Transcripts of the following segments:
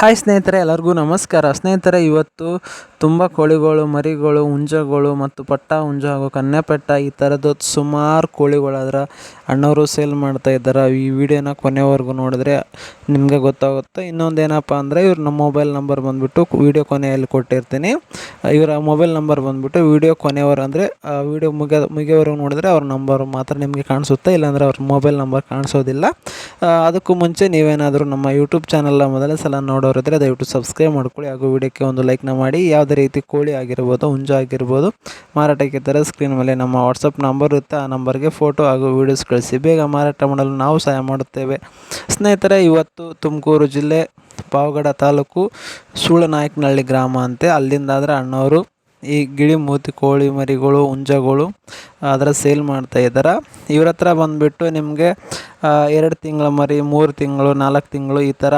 Hi ಸ್ನೇಹಿತರೆ, ಎಲ್ಲರಿಗೂ ನಮಸ್ಕಾರ. ಸ್ನೇಹಿತರೆ, ಇವತ್ತು ತುಂಬ ಕೋಳಿಗಳು, ಮರಿಗಳು, ಹುಂಜಗಳು ಮತ್ತು ಪಟ್ಟ ಹುಂಜ ಹಾಗೂ ಕನ್ನೆಪಟ್ಟ ಈ ಥರದ್ದು ಸುಮಾರು ಕೋಳಿಗಳಾದ್ರೆ ಅಣ್ಣವರು ಸೇಲ್ ಮಾಡ್ತಾ ಇದ್ದಾರೆ. ಈ ವಿಡಿಯೋನ ಕೊನೆವರೆಗೂ ನೋಡಿದ್ರೆ ನಿಮಗೆ ಗೊತ್ತಾಗುತ್ತೆ. ಇನ್ನೊಂದೇನಪ್ಪ ಅಂದರೆ ನಮ್ಮ ಮೊಬೈಲ್ ನಂಬರ್ ಬಂದುಬಿಟ್ಟು ವಿಡಿಯೋ ಕೊನೆಯಲ್ಲಿ ಕೊಟ್ಟಿರ್ತೀನಿ. ಇವರ ಮೊಬೈಲ್ ನಂಬರ್ ಬಂದುಬಿಟ್ಟು ವಿಡಿಯೋ ಕೊನೆಯವರು ಅಂದರೆ ವಿಡಿಯೋ ಮುಗಿಯೋವರೆಗೂ ನೋಡಿದ್ರೆ ಅವ್ರ ನಂಬರ್ ಮಾತ್ರ ನಿಮಗೆ ಕಾಣಿಸುತ್ತೆ, ಇಲ್ಲಾಂದರೆ ಅವ್ರ ಮೊಬೈಲ್ ನಂಬರ್ ಕಾಣಿಸೋದಿಲ್ಲ. ಅದಕ್ಕೂ ಮುಂಚೆ ನೀವೇನಾದರೂ ನಮ್ಮ ಯೂಟ್ಯೂಬ್ ಚಾನಲ್ನ ಮೊದಲೇ ಸಲ ನೋಡೋರಿದ್ದರೆ ದಯವಿಟ್ಟು ಸಬ್ಸ್ಕ್ರೈಬ್ ಮಾಡ್ಕೊಳ್ಳಿ ಹಾಗೂ ವಿಡಿಯೋಕ್ಕೆ ಒಂದು ಲೈಕ್ನ ಮಾಡಿ. ಯಾವುದೇ ರೀತಿ ಕೋಳಿ ಆಗಿರ್ಬೋದು, ಹುಂಜ ಆಗಿರ್ಬೋದು ಮಾರಾಟಕ್ಕೆ ಥರ ಸ್ಕ್ರೀನ್ ಮೇಲೆ ನಮ್ಮ ವಾಟ್ಸಪ್ ನಂಬರ್ ಇರುತ್ತೆ, ಆ ನಂಬರ್ಗೆ ಫೋಟೋ ಹಾಗೂ ವೀಡಿಯೋಸ್ ಕಳಿಸಿ. ಬೇಗ ಮಾರಾಟ ಮಾಡಲು ನಾವು ಸಹಾಯ ಮಾಡುತ್ತೇವೆ. ಸ್ನೇಹಿತರೆ, ಇವತ್ತು ತುಮಕೂರು ಜಿಲ್ಲೆ ಪಾವಗಡ ತಾಲೂಕು ಸೂಳನಾಯಕನಹಳ್ಳಿ ಗ್ರಾಮ ಅಂತೆ. ಅಲ್ಲಿಂದಾದರೆ ಅಣ್ಣವರು ಈ ಗಿಳಿ ಮೂತಿ ಕೋಳಿ ಮರಿಗಳು, ಹುಂಜಗಳು ಅದರ ಸೇಲ್ ಮಾಡ್ತಾ ಇದ್ದಾರೆ. ಇವ್ರ ಹತ್ರ ಬಂದುಬಿಟ್ಟು ನಿಮಗೆ 2 ತಿಂಗಳ ಮರಿ, 3 ತಿಂಗಳು, 4 ತಿಂಗಳು ಈ ಥರ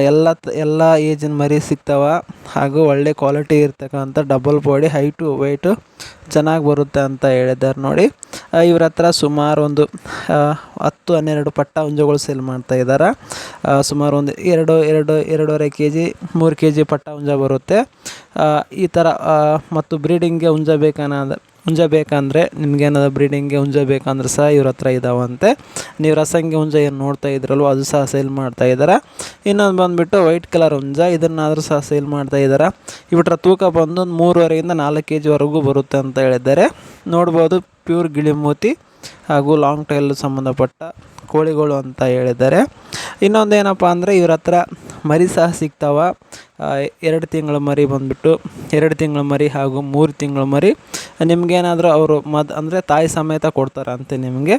ಎಲ್ಲ ಏಜಿನ ಮರಿ ಸಿಗ್ತವೆ. ಹಾಗೂ ಒಳ್ಳೆ ಕ್ವಾಲಿಟಿ ಇರ್ತಕ್ಕಂಥ ಡಬಲ್ ಬಾಡಿ, ಹೈಟು ವೆಯ್ಟು ಚೆನ್ನಾಗಿ ಬರುತ್ತೆ ಅಂತ ಹೇಳಿದ್ದಾರೆ ನೋಡಿ. ಇವ್ರ ಹತ್ರ ಸುಮಾರು ಒಂದು 10-12 ಪಟ್ಟ ಹುಂಜಗಳು ಸೇಲ್ ಮಾಡ್ತಾ ಇದ್ದಾರೆ. ಸುಮಾರು ಒಂದು 2-2.5 kg 3 kg ಪಟ್ಟ ಹುಂಜ ಬರುತ್ತೆ. ಈ ಥರ ಮತ್ತು ಬ್ರೀಡಿಂಗ್ಗೆ ಹುಂಜ ಬೇಕಂದರೆ ನಿಮಗೇನಾದ್ರು ಬ್ರೀಡಿಂಗ್ಗೆ ಹುಂಜ ಬೇಕಂದ್ರೆ ಸಹ ಇವ್ರ ಹತ್ರ ಇದ್ದಾವಂತೆ. ನೀವು ರಸಂಗಿ ಹುಂಜ ಏನು ನೋಡ್ತಾ ಇದ್ರಲ್ವ ಅದು ಸಹ ಸೇಲ್ ಮಾಡ್ತಾ ಇದ್ದಾರೆ. ಇನ್ನೊಂದು ಬಂದುಬಿಟ್ಟು ವೈಟ್ ಕಲರ್ ಹುಂಜ, ಇದನ್ನಾದರೂ ಸಹ ಸೇಲ್ ಮಾಡ್ತಾ ಇದ್ದಾರೆ. ಇವ್ರ ತೂಕ ಬಂದು 3.5-4 kgವರೆಗೂ ಬರುತ್ತೆ ಅಂತ ಹೇಳಿದ್ದಾರೆ. ನೋಡ್ಬೋದು, ಪ್ಯೂರ್ ಗಿಳಿಮೂತಿ ಹಾಗೂ ಲಾಂಗ್ ಟೈಲ್ ಸಂಬಂಧಪಟ್ಟ ಕೋಳಿಗಳು ಅಂತ ಹೇಳಿದ್ದಾರೆ. ಇನ್ನೊಂದೇನಪ್ಪ ಅಂದರೆ ಇವ್ರ ಹತ್ರ ಮರಿ ಸಹ ಸಿಗ್ತಾವೆ. 2 ತಿಂಗಳ ಮರಿ ಬಂದುಬಿಟ್ಟು 2 ತಿಂಗಳ ಮರಿ ಹಾಗೂ 3 ತಿಂಗಳ ಮರಿ ನಿಮಗೇನಾದರೂ ಅವರು ಅಂದರೆ ತಾಯಿ ಸಮೇತ ಕೊಡ್ತಾರಂತೆ. ನಿಮಗೆ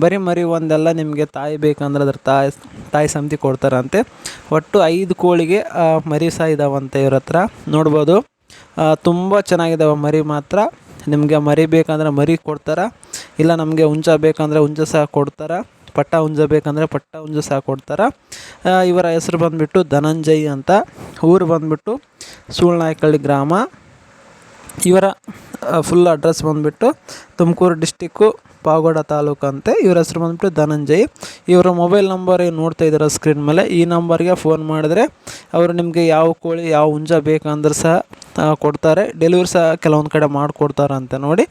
ಬರೀ ಮರಿ ಒಂದೆಲ್ಲ ನಿಮಗೆ ತಾಯಿ ಬೇಕಂದ್ರೆ ಅದ್ರ ತಾಯಿ ಸಮೇತ ಕೊಡ್ತಾರಂತೆ. ಒಟ್ಟು 5 ಕೋಳಿಗೆ ಮರಿ ಸಹ ಇದ್ದಾವಂತೆ ಇವ್ರ ಹತ್ರ. ನೋಡ್ಬೋದು, ತುಂಬ ಚೆನ್ನಾಗಿದ್ದಾವೆ ಮರಿ ಮಾತ್ರ. ನಿಮಗೆ ಮರಿ ಬೇಕಂದ್ರೆ ಮರಿ ಕೊಡ್ತಾರೆ, ಇಲ್ಲ ನಮಗೆ ಹುಂಜ ಬೇಕಂದರೆ ಹುಂಜ ಸಹ ಕೊಡ್ತಾರೆ, ಪಟ್ಟ ಹುಂಜ ಬೇಕಂದರೆ ಪಟ್ಟ ಹುಂಜ ಸಹ ಕೊಡ್ತಾರೆ. ಇವರ ಹೆಸರು ಬಂದುಬಿಟ್ಟು ಧನಂಜಯ್ ಅಂತ. ಊರು ಬಂದುಬಿಟ್ಟು ಸೂಳನಾಯಕನಹಳ್ಳಿ ಗ್ರಾಮ. ಇವರ ಫುಲ್ ಅಡ್ರೆಸ್ ಬಂದುಬಿಟ್ಟು ತುಮಕೂರು ಡಿಸ್ಟಿಕ್ಕು ಪಾವಗಡ ತಾಲೂಕು ಅಂತೆ. ಇವ್ರ ಹೆಸರು ಬಂದುಬಿಟ್ಟು ಧನಂಜಯ್. ಇವರ ಮೊಬೈಲ್ ನಂಬರ್ ಏನು ನೋಡ್ತಾ ಇದ್ದಾರೆ ಸ್ಕ್ರೀನ್ ಮೇಲೆ, ಈ ನಂಬರ್ಗೆ ಫೋನ್ ಮಾಡಿದ್ರೆ ಅವರು ನಿಮಗೆ ಯಾವ ಕೋಳಿ ಯಾವ ಹುಂಜ ಬೇಕಂದ್ರೆ ಸಹ ಕೊಡ್ತಾರೆ. ಡೆಲಿವರಿ ಸಹ ಕೆಲವೊಂದು ಕಡೆ ಮಾಡಿಕೊಡ್ತಾರಂತೆ ನೋಡಿ.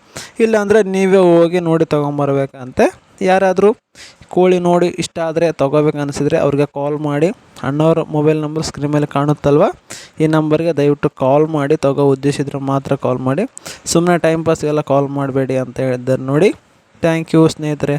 ಇಲ್ಲಾಂದರೆ ನೀವೇ ಹೋಗಿ ನೋಡಿ ತೊಗೊಂಬರ್ಬೇಕಂತೆ. ಯಾರಾದರೂ ಕೋಳಿ ನೋಡಿ ಇಷ್ಟ ಆದರೆ ತೊಗೋಬೇಕು ಅನಿಸಿದರೆ ಅವ್ರಿಗೆ ಕಾಲ್ ಮಾಡಿ. ಅಣ್ಣವ್ರ ಮೊಬೈಲ್ ನಂಬರ್ ಸ್ಕ್ರೀನ್ ಮೇಲೆ ಕಾಣುತ್ತಲ್ವ, ಈ ನಂಬರ್ಗೆ ದಯವಿಟ್ಟು ಕಾಲ್ ಮಾಡಿ. ಉದ್ದೇಶ ಇದ್ರೆ ಮಾತ್ರ ಕಾಲ್ ಮಾಡಿ, ಸುಮ್ಮನೆ ಟೈಮ್ ಪಾಸ್ಗೆಲ್ಲ ಕಾಲ್ ಮಾಡಬೇಡಿ ಅಂತ ಹೇಳಿದ್ದಾರೆ ನೋಡಿ. ಥ್ಯಾಂಕ್ ಯು ಸ್ನೇಹಿತರೆ.